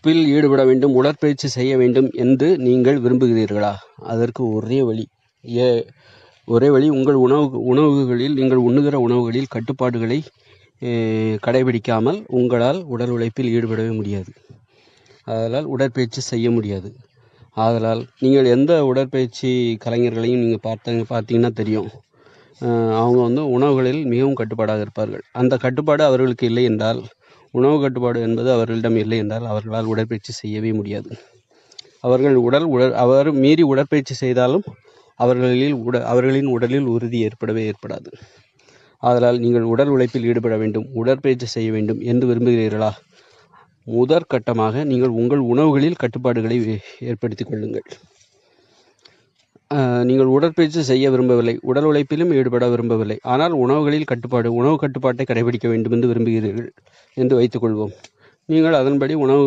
உழைப்பில் ஈடுபட வேண்டும், உடற்பயிற்சி செய்ய வேண்டும் என்று நீங்கள் விரும்புகிறீர்களா? அதற்கு ஒரே வழி உங்கள் உணவுகளில் நீங்கள் உண்ணுகிற உணவுகளில் கட்டுப்பாடுகளை கடைபிடிக்காமல் உங்களால் உடல் உழைப்பில் ஈடுபடவே முடியாது. ஆதலால் உடற்பயிற்சி செய்ய முடியாது. ஆதலால் நீங்கள் எந்த உடற்பயிற்சி கலைஞர்களையும் நீங்கள் பார்த்தீங்கன்னா தெரியும், அவங்க உணவுகளில் மிகவும் கட்டுப்பாடாக இருப்பார்கள். அந்த கட்டுப்பாடு அவர்களுக்கு இல்லை என்றால், உணவு கட்டுப்பாடு என்பது அவர்களிடம் இல்லை என்றால் அவர்களால் உடற்பயிற்சி செய்யவே முடியாது. அவர் மீறி உடற்பயிற்சி செய்தாலும் அவர்களின் உடலில் உறுதி ஏற்படாது. ஆதலால் நீங்கள் உடல் உழைப்பில் ஈடுபட வேண்டும், உடற்பயிற்சி செய்ய வேண்டும் என்று விரும்புகிறீர்களா? முதற்கட்டமாக நீங்கள் உங்கள் உணவுகளில் கட்டுப்பாடுகளை ஏற்படுத்திக் கொள்ளுங்கள். நீங்கள் உடற்பயிற்சி செய்ய விரும்பவில்லை, உடல் உழைப்பிலும் ஈடுபட விரும்பவில்லை, ஆனால் உணவு கட்டுப்பாட்டை கடைபிடிக்க வேண்டும் என்று விரும்புகிறீர்கள் என்று வைத்துக்கொள்வோம். நீங்கள் அதன்படி உணவு